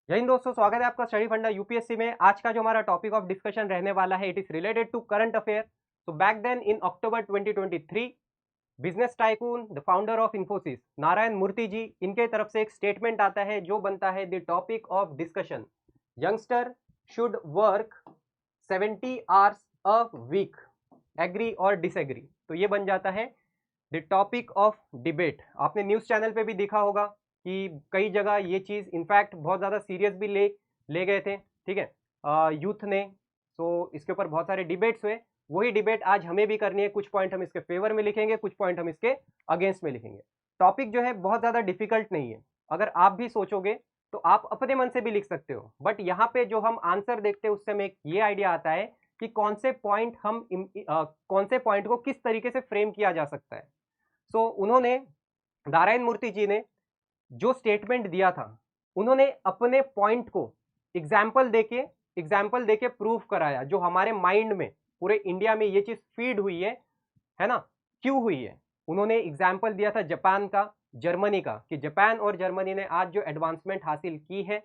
जय हिंद दोस्तों, स्वागत है आपका स्टडी फंडा यूपीएससी में। आज का जो हमारा टॉपिक ऑफ डिस्कशन रहने वाला है, it is related to current affair. तो back then in October 2023, business tycoon the founder of Infosys Narayana Murthy ji, इनके तरफ से एक स्टेटमेंट आता है जो बनता है the topic of discussion. Youngster should work 70 hours a week, agree और डिसएग्री। तो ये बन जाता है द टॉपिक ऑफ डिबेट। आपने न्यूज़ चैनल पे भी देखा होगा कि कई जगह ये चीज़ इनफैक्ट बहुत ज़्यादा सीरियस भी ले गए थे, ठीक है, यूथ ने। तो इसके ऊपर बहुत सारे डिबेट्स हुए। वही डिबेट आज हमें भी करनी है। कुछ पॉइंट हम इसके फेवर में लिखेंगे, कुछ पॉइंट हम इसके अगेंस्ट में लिखेंगे। टॉपिक जो है बहुत ज़्यादा डिफिकल्ट नहीं है। अगर आप भी सोचोगे तो आप अपने मन से भी लिख सकते हो, बट यहाँ पे जो हम आंसर देखते हैं उससे हमें एक ये आइडिया आता है कि कौन से पॉइंट कौन से पॉइंट को किस तरीके से फ्रेम किया जा सकता है। सो उन्होंने, नारायण मूर्ति जी ने जो स्टेटमेंट दिया था, उन्होंने अपने पॉइंट को एग्जाम्पल देके प्रूव कराया, जो हमारे माइंड में पूरे इंडिया में ये चीज फीड हुई है ना, क्यों हुई है। उन्होंने एग्जाम्पल दिया था जापान का, जर्मनी का, कि जापान और जर्मनी ने आज जो एडवांसमेंट हासिल की है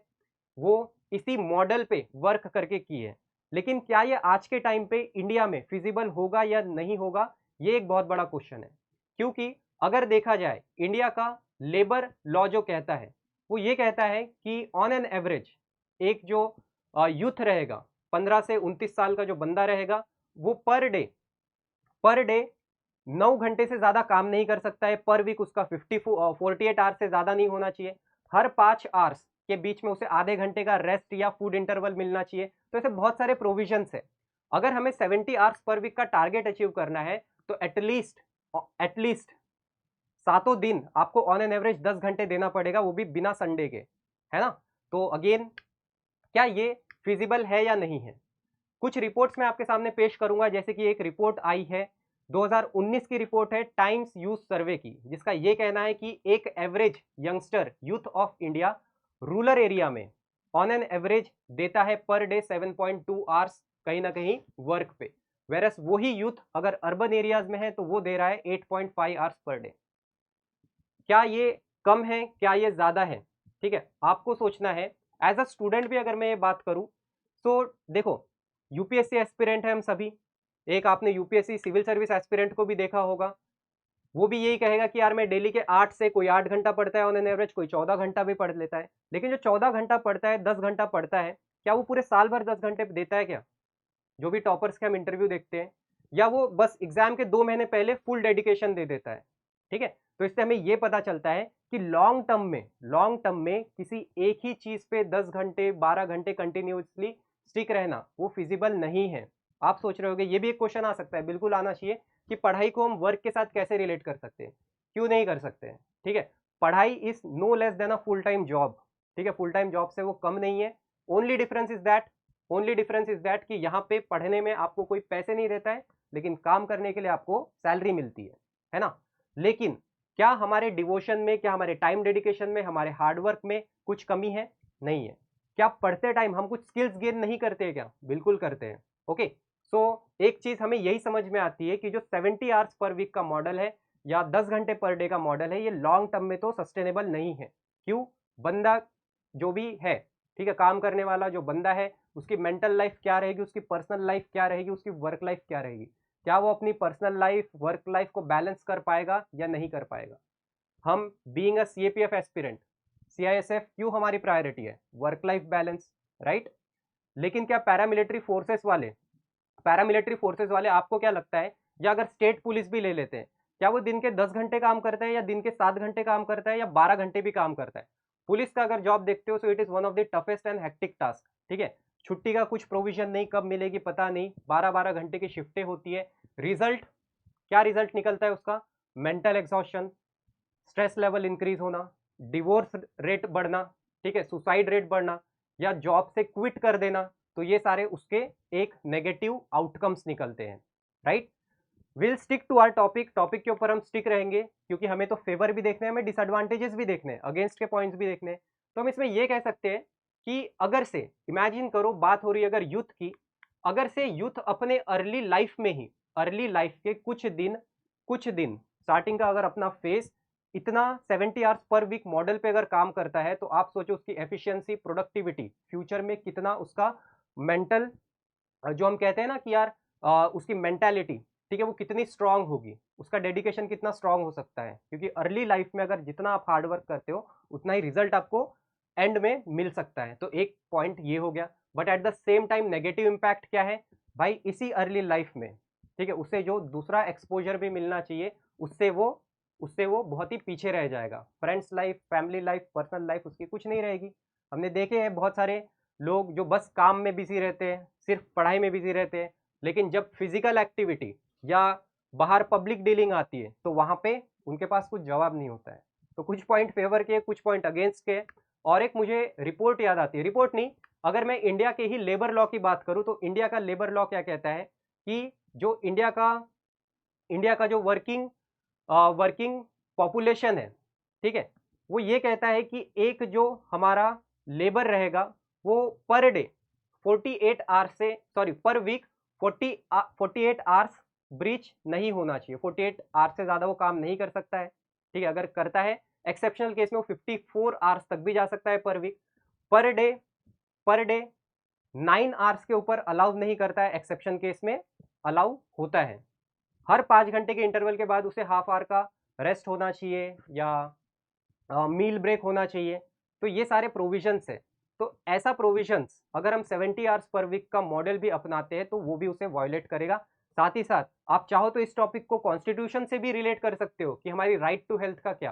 वो इसी मॉडल पे वर्क करके की है। लेकिन क्या ये आज के टाइम पे इंडिया में फिजिबल होगा या नहीं होगा, ये एक बहुत बड़ा क्वेश्चन है। क्योंकि अगर देखा जाए, इंडिया का लेबर लॉ जो कहता है, वो ये कहता है कि ऑन एन एवरेज एक जो यूथ रहेगा, 15 से 29 साल का जो बंदा रहेगा, वो पर डे 9 घंटे से ज्यादा काम नहीं कर सकता है। पर वीक उसका 48 आवर्स से ज्यादा नहीं होना चाहिए। हर 5 आवर्स के बीच में उसे आधे घंटे का रेस्ट या फूड इंटरवल मिलना चाहिए। तो ऐसे बहुत सारे प्रोविजंस है। अगर हमें 70 आवर्स पर वीक का टारगेट अचीव करना है तो एटलीस्ट सातों दिन आपको ऑन एन एवरेज 10 घंटे देना पड़ेगा, वो भी बिना संडे के, है ना। तो अगेन, क्या ये फिजिबल है या नहीं है। कुछ रिपोर्ट्स मैं आपके सामने पेश करूंगा, जैसे कि एक रिपोर्ट आई है 2019 की रिपोर्ट है टाइम्स यूथ सर्वे की, जिसका ये कहना है कि एक average youngster youth of India rural area में ऑन एन एवरेज देता है पर डे 7.2 आवर्स कहीं ना कहीं वर्क पे। वेरस वही यूथ अगर अर्बन एरियाज में है तो वो दे रहा है 8.5 आवर्स पर डे। क्या ये कम है, क्या ये ज्यादा है, ठीक है, आपको सोचना है। एज अ स्टूडेंट भी अगर मैं ये बात करूं तो देखो, यूपीएससी एस्पिरेंट है हम सभी। एक आपने यूपीएससी सिविल सर्विस एस्पिरेंट को भी देखा होगा, वो भी यही कहेगा कि यार मैं डेली के 8 से, कोई 8 घंटा पढ़ता है ऑन एन एवरेज, कोई 14 घंटा भी पढ़ लेता है। लेकिन जो 14 घंटा पढ़ता है, 10 घंटा पढ़ता है, क्या वो पूरे साल भर 10 घंटे देता है क्या। जो भी टॉपर्स के हम इंटरव्यू देखते हैं, या वो बस एग्जाम के 2 महीने पहले फुल डेडिकेशन दे देता है, ठीक है। तो इससे हमें ये पता चलता है कि लॉन्ग टर्म में किसी एक ही चीज पे 10 घंटे 12 घंटे कंटिन्यूसली स्टिक रहना वो फिजिबल नहीं है। आप सोच रहे होगे, ये भी एक क्वेश्चन आ सकता है, बिल्कुल आना चाहिए, कि पढ़ाई को हम वर्क के साथ कैसे रिलेट कर सकते हैं, क्यों नहीं कर सकते हैं, ठीक है। पढ़ाई is no less than a full time job, ठीक है, फुल टाइम जॉब से वो कम नहीं है। Only difference is that only difference is that कि यहाँ पे पढ़ने में आपको कोई पैसे नहीं देता है, लेकिन काम करने के लिए आपको सैलरी मिलती है ना। लेकिन क्या हमारे डिवोशन में, क्या हमारे टाइम डेडिकेशन में, हमारे हार्डवर्क में कुछ कमी है? नहीं है। क्या पढ़ते टाइम हम कुछ स्किल्स गेन नहीं करते हैं क्या? बिल्कुल करते हैं। ओके, सो एक चीज हमें यही समझ में आती है कि जो 70 आवर्स पर वीक का मॉडल है या 10 घंटे पर डे का मॉडल है, ये लॉन्ग टर्म में तो सस्टेनेबल नहीं है। क्यों? बंदा जो भी है, ठीक है, काम करने वाला जो बंदा है, उसकी मेंटल लाइफ क्या रहेगी, उसकी पर्सनल लाइफ क्या रहेगी, उसकी वर्क लाइफ क्या रहेगी, क्या वो अपनी पर्सनल लाइफ वर्क लाइफ को बैलेंस कर पाएगा या नहीं कर पाएगा। हम being a CAPF aspirant, CISF क्यों हमारी प्रायोरिटी है? Work life balance, right. लेकिन क्या पैरामिलिट्री फोर्सेस वाले आपको क्या लगता है, या अगर स्टेट पुलिस भी ले लेते हैं, क्या वो दिन के 10 घंटे काम करता है या दिन के 7 घंटे काम करता है या 12 घंटे भी काम करता है? पुलिस का अगर जॉब देखते हो, so it is one of the toughest and hectic task, ठीक है। छुट्टी का कुछ प्रोविजन नहीं, कब मिलेगी पता नहीं, 12-12 घंटे की शिफ्टें होती है। रिजल्ट, क्या रिजल्ट निकलता है उसका? Mental exhaustion, stress level increase होना, डिवोर्स रेट बढ़ना, ठीक है, सुसाइड रेट बढ़ना, या जॉब से क्विट कर देना। तो ये सारे उसके एक नेगेटिव आउटकम्स निकलते हैं, right. Will stick to our topic के ऊपर हम स्टिक रहेंगे, क्योंकि हमें तो फेवर भी देखने हैं, हमें डिसएडवांटेजेस भी देखने हैं, अगेंस्ट के पॉइंट्स भी देखने हैं। तो हम इसमें ये कह सकते हैं कि अगर से, इमेजिन करो, बात हो रही है अगर यूथ की, अगर से यूथ अपने अर्ली लाइफ के कुछ दिन स्टार्टिंग का अगर अपना फेस इतना 70 आवर्स पर वीक मॉडल पे अगर काम करता है तो आप सोचो उसकी एफिशिएंसी, प्रोडक्टिविटी फ्यूचर में कितना उसका मेंटल, जो हम कहते हैं ना कि यार उसकी मेंटालिटी, ठीक है, वो कितनी स्ट्रांग होगी, उसका डेडिकेशन कितना स्ट्रांग हो सकता है, क्योंकि अर्ली लाइफ में अगर जितना आप हार्ड वर्क करते हो उतना ही रिजल्ट आपको एंड में मिल सकता है। तो एक पॉइंट ये हो गया। But at the same time negative impact क्या है भाई, इसी अर्ली लाइफ में, ठीक है, उसे जो दूसरा एक्सपोजर भी मिलना चाहिए उससे वो बहुत ही पीछे रह जाएगा। Friends life, family life, personal life उसकी कुछ नहीं रहेगी। हमने देखे हैं बहुत सारे लोग जो बस काम में बिजी रहते हैं, सिर्फ पढ़ाई में बिजी रहते हैं, लेकिन जब फिजिकल एक्टिविटी या बाहर पब्लिक डीलिंग आती है तो वहां पे उनके पास कुछ जवाब नहीं होता है। तो कुछ पॉइंट फेवर के, कुछ पॉइंट अगेंस्ट के। और एक मुझे रिपोर्ट याद आती है, रिपोर्ट नहीं, अगर मैं इंडिया के ही लेबर लॉ की बात करूं तो इंडिया का लेबर लॉ क्या कहता है कि जो इंडिया का जो वर्किंग पॉपुलेशन है, ठीक है, वो ये कहता है कि एक जो हमारा लेबर रहेगा वो पर डे 48 आवर्स से, sorry per week 48 hours breach नहीं होना चाहिए। 48 आवर्स से ज्यादा वो काम नहीं कर सकता है, ठीक है, अगर करता है एक्सेप्शनल केस में वो 54 आवर्स तक भी जा सकता है पर वीक। पर डे 9 आवर्स के ऊपर अलाउ नहीं करता है, एक्सेप्शन केस में अलाउ होता है। हर 5 घंटे के इंटरवल के बाद उसे हाफ आवर का रेस्ट होना चाहिए या मील ब्रेक होना चाहिए। तो ये सारे प्रोविजंस है। तो ऐसा प्रोविजंस अगर हम 70 आवर्स पर वीक का मॉडल भी अपनाते हैं तो वो भी उसे वायलेट करेगा। साथ ही साथ आप चाहो तो इस टॉपिक को कॉन्स्टिट्यूशन से भी रिलेट कर सकते हो कि हमारी राइट टू हेल्थ का क्या,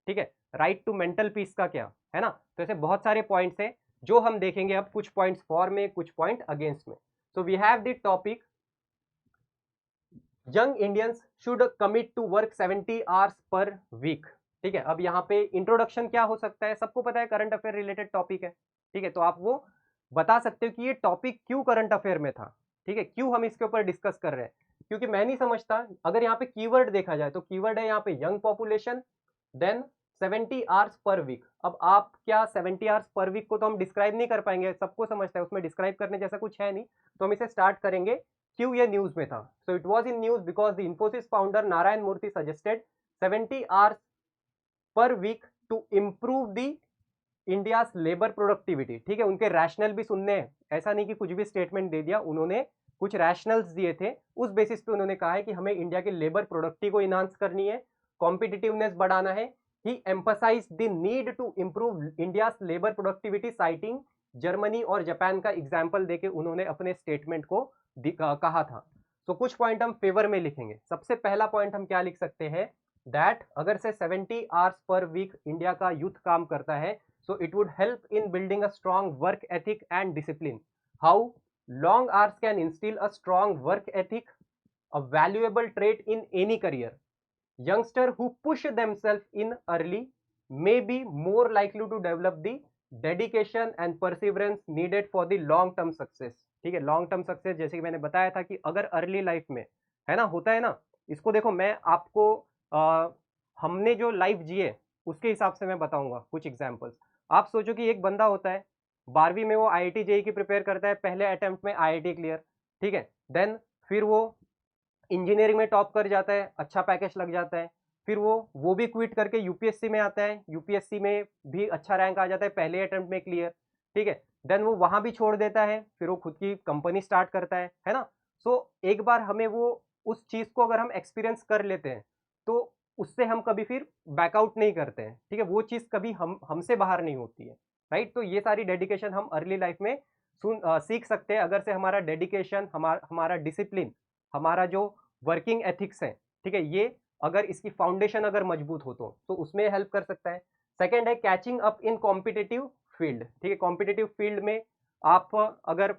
ठीक है, राइट टू मेंटल पीस का क्या है ना। तो ऐसे बहुत सारे पॉइंट्स हैं जो हम देखेंगे अब, कुछ पॉइंट्स फॉर में, कुछ पॉइंट अगेंस्ट में। So we have the topic young Indians should commit to work 70 hours per week. ठीक है, अब यहाँ पे इंट्रोडक्शन क्या हो सकता है, सबको पता है करंट अफेयर रिलेटेड टॉपिक है, ठीक है, तो आप वो बता सकते हो कि ये टॉपिक क्यों करंट अफेयर में था, ठीक है, क्यों हम इसके ऊपर डिस्कस कर रहे हैं। क्योंकि मैं नहीं समझता, अगर यहाँ पे कीवर्ड देखा जाए तो कीवर्ड है यहाँ पे young population, then 70 hours per week. अब आप क्या 70 आवर्स पर वीक को तो हम डिस्क्राइब नहीं कर पाएंगे, सबको समझता है उसमें डिस्क्राइब करने जैसा कुछ है नहीं, तो हम इसे स्टार्ट करेंगे क्यों ये न्यूज में था। So it was in news because the Infosys founder Narayan Murthy suggested 70 hours per week to improve the India labour productivity. ठीक है, उनके रैशनल भी सुनने हैं, ऐसा नहीं कि कुछ भी स्टेटमेंट दे दिया, उन्होंने कुछ रैशनल्स दिए थे, उस बेसिस पे उन्होंने कहा है कि हमें इंडिया के लेबर प्रोडक्टिविटी को इनहांस करनी है, कॉम्पिटिटिवनेस बढ़ाना है। He emphasised the need to improve India labour productivity, citing Germany और जापान का एग्जाम्पल देके उन्होंने अपने स्टेटमेंट को कहा था। तो कुछ पॉइंट हम फेवर में लिखेंगे। सबसे पहला पॉइंट हम क्या लिख सकते हैं, दैट अगर से 70 आवर्स पर वीक इंडिया का यूथ काम करता है, so it would help in building a strong work ethic and discipline. How long hours can instill a strong work ethic, a valuable trait in any career. Youngster who push themselves in early may be more likely to develop the dedication and perseverance needed for the long term success. ठीक है, long term success जैसे कि मैंने बताया था कि अगर early life में है ना, होता है ना, इसको देखो मैं आपको हमने जो लाइफ जिए उसके हिसाब से मैं बताऊंगा कुछ एग्जांपल्स। आप सोचो कि एक बंदा होता है 12वीं में वो आईआईटी जेईई की प्रिपेयर करता है, पहले अटेम्प्ट में आईआईटी क्लियर, ठीक है, देन फिर वो इंजीनियरिंग में टॉप कर जाता है, अच्छा पैकेज लग जाता है, फिर वो भी क्विट करके यूपीएससी में आता है, यूपीएससी में भी अच्छा रैंक आ जाता है, पहले अटेम्प्ट में क्लियर, ठीक है, देन वो वहां भी छोड़ देता है, फिर वो खुद की कंपनी स्टार्ट करता है ना। सो एक बार हमें वो उस चीज को अगर हम एक्सपीरियंस कर लेते हैं तो उससे हम कभी फिर बैकआउट नहीं करते हैं, ठीक है, वो चीज कभी हमसे बाहर नहीं होती है, राइट। तो ये सारी डेडिकेशन हम अर्ली लाइफ में सीख सकते हैं अगर से हमारा डेडिकेशन, हमारा डिसिप्लिन, हमारा जो वर्किंग एथिक्स है, ठीक है, ये अगर इसकी फाउंडेशन अगर मजबूत हो तो उसमें हेल्प कर सकता है। सेकंड है catching up in competitive field. ठीक है, कॉम्पिटिटिव फील्ड में आप अगर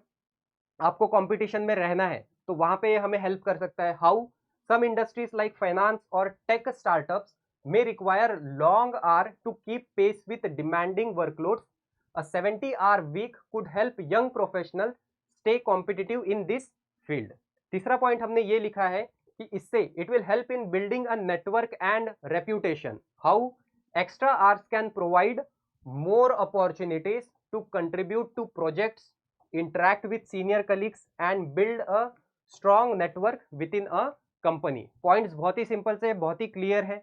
आपको कंपटीशन में रहना है तो वहां पे हमें हेल्प कर सकता है। How some industries like finance और tech startups may require long hour to keep pace with demanding workloads. A 70-hour week could help young professionals stay competitive in this field. तीसरा पॉइंट हमने ये लिखा है कि इससे it will help in building a network and reputation. How extra hours can provide more opportunities to contribute to projects, interact with senior colleagues and build a strong network within a company. Points बहुत ही simple से बहुत ही clear है।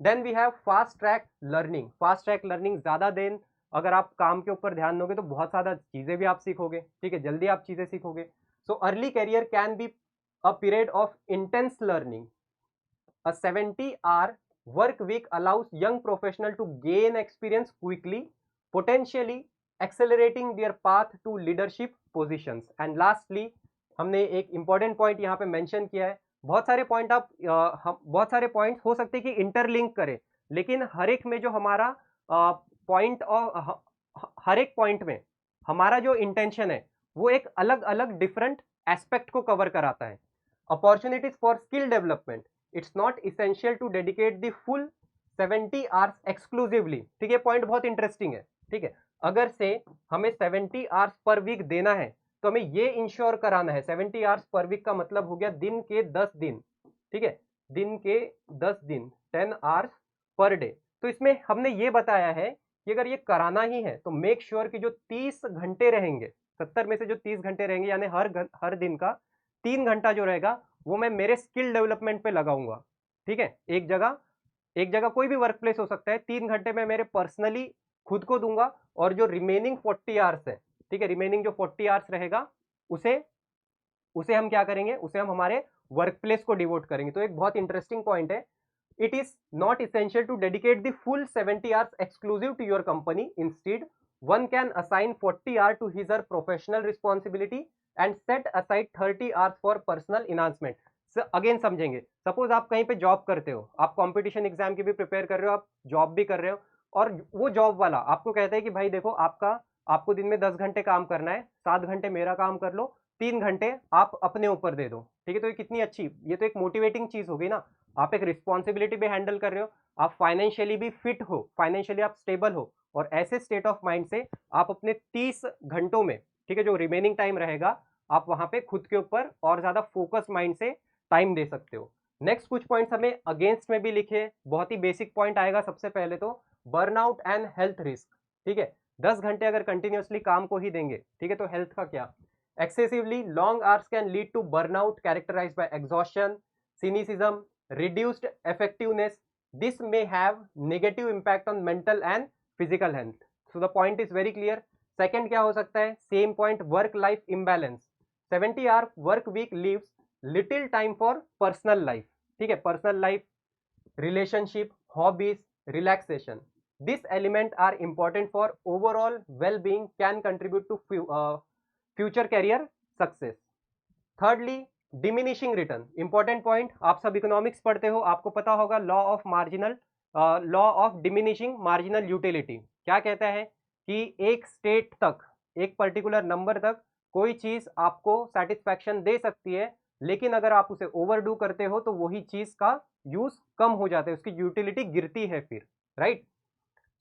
Then we have fast track learning. Fast track learning, ज़्यादा दिन अगर आप काम के ऊपर ध्यान दोगे तो बहुत ज़्यादा चीज़ें भी आप सीखोगे, ठीक है, जल्दी आप चीज़ें सीखोगे। So early career can be a period of intense learning. A 70-hour work week allows young professional to gain experience quickly, potentially accelerating their path to leadership positions. And lastly, हमने एक important point यहाँ पे mention किया है। बहुत सारे point आप बहुत सारे points हो सकते हैं कि interlink करें, लेकिन हर एक में जो हमारा point और हर एक point में हमारा जो intention है वो एक अलग-अलग different aspect को cover कराता है। Opportunities for skill development, it's not essential to dedicate the full 70 hours exclusively। ठीक है, पॉइंट बहुत इंटरेस्टिंग है। ठीक है, अगर से हमें 70 आवर्स पर वीक देना है तो हमें ये इंश्योर कराना है। 70 आवर्स पर वीक का मतलब हो गया दिन के 10 दिन। ठीक है, दिन के 10 दिन, 10 आवर्स पर डे। तो इसमें हमने ये बताया है कि अगर ये कराना ही है तो मेक श्योर कि जो 30 घंटे रहेंगे, 70 में से जो 30 घंटे रहेंगे, यानी हर दिन का 3 घंटा जो रहेगा वो मैं मेरे स्किल डेवलपमेंट पे लगाऊंगा। ठीक है, एक जगह कोई भी वर्क प्लेस हो सकता है, 3 घंटे में मेरे पर्सनली खुद को दूंगा, और जो रिमेनिंग 40 आवर्स है, ठीक है, रिमेनिंग जो 40 आवर्स रहेगा उसे उसे हम क्या करेंगे, उसे हम हमारे वर्क प्लेस को डिवोट करेंगे। तो एक बहुत इंटरेस्टिंग पॉइंट है, it is not essential to dedicate the full 70 hours exclusive to your company. Instead, one can assign 40 hours to his or professional responsibility and set aside 30 hours for personal enhancement. Again समझेंगे, suppose आप कहीं पे job करते हो, आप competition exam की भी prepare कर रहे हो, आप जॉब भी कर रहे हो, और वो जॉब वाला आपको कहता है कि भाई देखो, आपको दिन में 10 घंटे काम करना है, 7 घंटे मेरा काम कर लो, 3 घंटे आप अपने ऊपर दे दो। ठीक है, तो ये कितनी अच्छी, ये तो एक मोटिवेटिंग चीज होगी ना। आप एक रिस्पॉन्सिबिलिटी भी हैंडल कर रहे हो, आप फाइनेंशियली भी फिट हो, फाइनेंशियली आप स्टेबल हो, और ऐसे स्टेट ऑफ माइंड से आप अपने 30 घंटों में, ठीक है, जो रिमेनिंग टाइम रहेगा, आप वहां पे खुद के ऊपर और ज्यादा फोकस माइंड से टाइम दे सकते हो। नेक्स्ट कुछ पॉइंट्स हमें अगेंस्ट में भी लिखे, बहुत ही बेसिक पॉइंट आएगा। सबसे पहले तो बर्नआउट एंड हेल्थ रिस्क। ठीक है, 10 घंटे अगर कंटिन्यूसली काम को ही देंगे, ठीक है, तो हेल्थ का क्या। Excessively long hours can lead to burnout characterised by exhaustion, cynicism, reduced effectiveness. This may have negative impact on mental and physical health. So the point is very clear. Second क्या हो सकता है, same point, work life imbalance. 70 hour work week leaves little time for personal life. ठीक है, personal life, relationship, hobbies, relaxation. These elements are important for overall well-being, can contribute to future career success. Thirdly, diminishing return, important point, आप सब economics पढ़ते हो, आपको पता होगा law of diminishing marginal utility. क्या कहता है कि एक स्टेट तक, एक पर्टिकुलर नंबर तक कोई चीज आपको सेटिस्फैक्शन दे सकती है, लेकिन अगर आप उसे ओवरडू करते हो तो वही चीज का यूज कम हो जाता है, उसकी यूटिलिटी गिरती है फिर, right.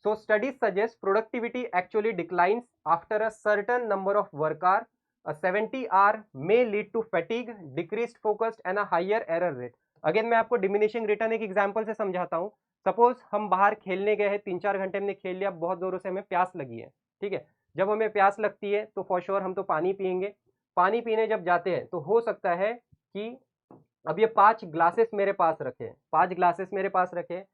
So studies suggest productivity actually declines after a certain number of work hour. A 70 hour may lead to fatigue, decreased focus and a higher error rate. Again मैं आपको डिमिनिशिंग रिटर्न एक example से समझाता हूँ। Suppose हम बाहर खेलने गए हैं, 3-4 घंटे हमने खेल लिया, बहुत जोरों से हमें प्यास लगी है। ठीक है, जब हमें प्यास लगती है तो फॉर श्योर हम तो पानी पियेंगे। पानी पीने जब जाते हैं तो हो सकता है कि अब ये 5 ग्लासेस मेरे पास रखे हैं, 5 ग्लासेस मेरे पास रखे हैं।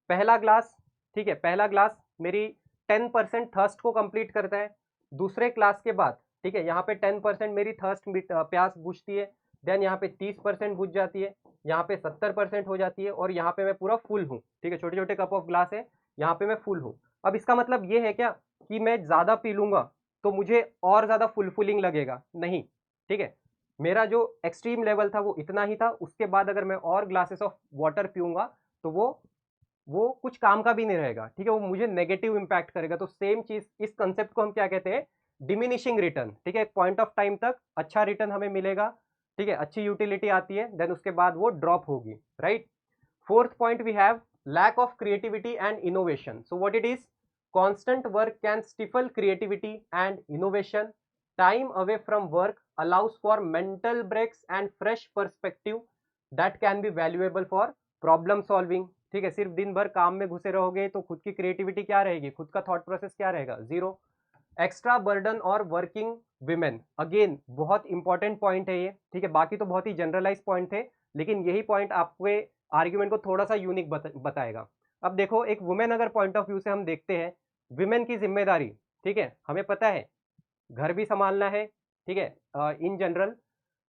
पहला ग्लास, ठीक है, पहला ग्लास मेरी 10% थर्स्ट को कंप्लीट करता है। दूसरे क्लास के बाद, ठीक है, यहाँ पे 10% मेरी थर्स्ट प्यास बुझती है, देन यहाँ पे 30% बुझ जाती है, यहाँ पे 70% हो जाती है, और यहाँ पे मैं पूरा फुल हूँ। ठीक है, छोटे छोटे कप ऑफ ग्लास है, यहाँ पे मैं फुल हूँ। अब इसका मतलब ये है क्या कि मैं ज़्यादा पी लूँगा तो मुझे और ज़्यादा फुलफिलिंग लगेगा? नहीं। ठीक है, मेरा जो एक्सट्रीम लेवल था वो इतना ही था, उसके बाद अगर मैं और ग्लासेस ऑफ वाटर पीऊँगा तो वो कुछ काम का भी नहीं रहेगा। ठीक है, वो मुझे नेगेटिव इंपैक्ट करेगा। तो सेम चीज़, इस कंसेप्ट को हम क्या कहते हैं, डिमिनिशिंग रिटर्न। ठीक है, एक पॉइंट ऑफ टाइम तक अच्छा रिटर्न हमें मिलेगा, ठीक है, अच्छी यूटिलिटी आती है, देन उसके बाद वो ड्रॉप होगी, right. Fourth point we have lack of creativity and innovation. So what it is, constant work can stifle creativity and innovation. Time away from work allows for mental breaks and fresh perspective that can be valuable for problem solving. ठीक है, सिर्फ दिन भर काम में घुसे रहोगे तो खुद की क्रिएटिविटी क्या रहेगी, खुद का थॉट प्रोसेस क्या रहेगा, जीरो. एक्स्ट्रा बर्डन और वर्किंग विमेन, अगेन बहुत इंपॉर्टेंट पॉइंट है ये। ठीक है, बाकी तो बहुत ही जनरलाइज पॉइंट थे, लेकिन यही पॉइंट आपके आर्ग्यूमेंट को थोड़ा सा यूनिक बताएगा. अब देखो एक वुमेन अगर पॉइंट ऑफ व्यू से हम देखते हैं, विमेन की जिम्मेदारी, ठीक है, हमें पता है घर भी संभालना है, ठीक है, in general,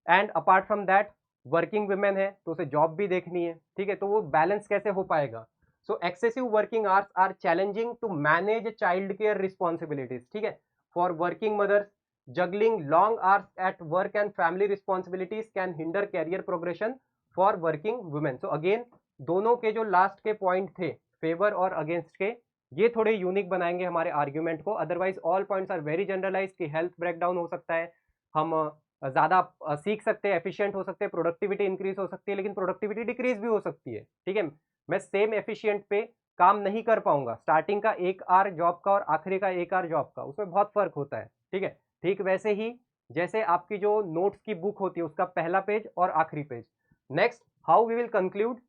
and apart from that working women है तो उसे जॉब भी देखनी है, ठीक है, तो वो बैलेंस कैसे हो पाएगा? So excessive working hours are challenging to manage child care responsibilities, ठीक है, for working mothers juggling long hours at work and family responsibilities can hinder career progression for working women. So again दोनों के जो last के point थे favour और against के, ये थोड़े यूनिक बनाएंगे हमारे आर्ग्यूमेंट को, otherwise all points are very generalise कि हेल्थ ब्रेकडाउन हो सकता है, हम ज़्यादा सीख सकते हैं, एफिशिएंट हो सकते हैं, प्रोडक्टिविटी इंक्रीज हो सकती है, लेकिन प्रोडक्टिविटी डिक्रीज भी हो सकती है, ठीक है, मैं सेम एफिशिएंट पे काम नहीं कर पाऊंगा, स्टार्टिंग का 1 आवर जॉब का और आखिरी का 1 आवर जॉब का, उसमें बहुत फर्क होता है, ठीक है। ठीक वैसे ही जैसे आपकी जो नोट्स की बुक होती है उसका पहला पेज और आखिरी page. Next, how we will conclude,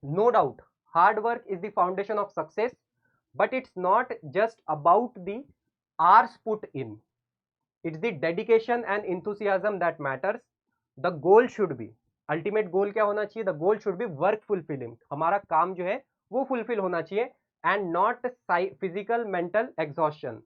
no doubt hard work is the foundation of success, but it's not just about the hours put in, it's the dedication and enthusiasm that matters. The goal should be, ultimate goal क्या होना चाहिए? The goal should be work fulfilling, हमारा काम जो है वो fulfil होना चाहिए, and not physical mental exhaustion,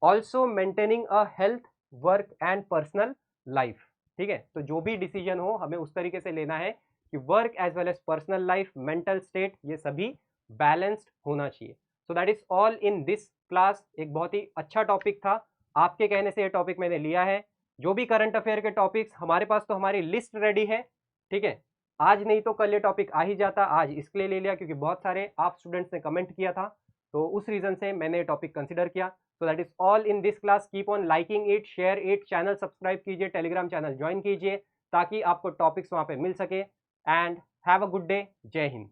also maintaining a health work and personal life, ठीक है। तो जो भी डिसीजन हो हमें उस तरीके से लेना है कि work as well as personal life, mental state, ये सभी बैलेंस्ड होना चाहिए। So that is all in this class. एक बहुत ही अच्छा टॉपिक था, आपके कहने से ये टॉपिक मैंने लिया है। जो भी करंट अफेयर के टॉपिक्स हमारे पास, तो हमारी लिस्ट रेडी है, ठीक है, आज नहीं तो कल ये टॉपिक आ ही जाता, आज इसके लिए ले लिया क्योंकि बहुत सारे आप स्टूडेंट्स ने कमेंट किया था, तो उस रीजन से मैंने ये टॉपिक कंसिडर किया। So that is all in this class. Keep on liking it, share it, channel subscribe कीजिए, टेलीग्राम चैनल ज्वाइन कीजिए ताकि आपको टॉपिक्स वहाँ पे मिल सके। And have a good day. जय हिंद।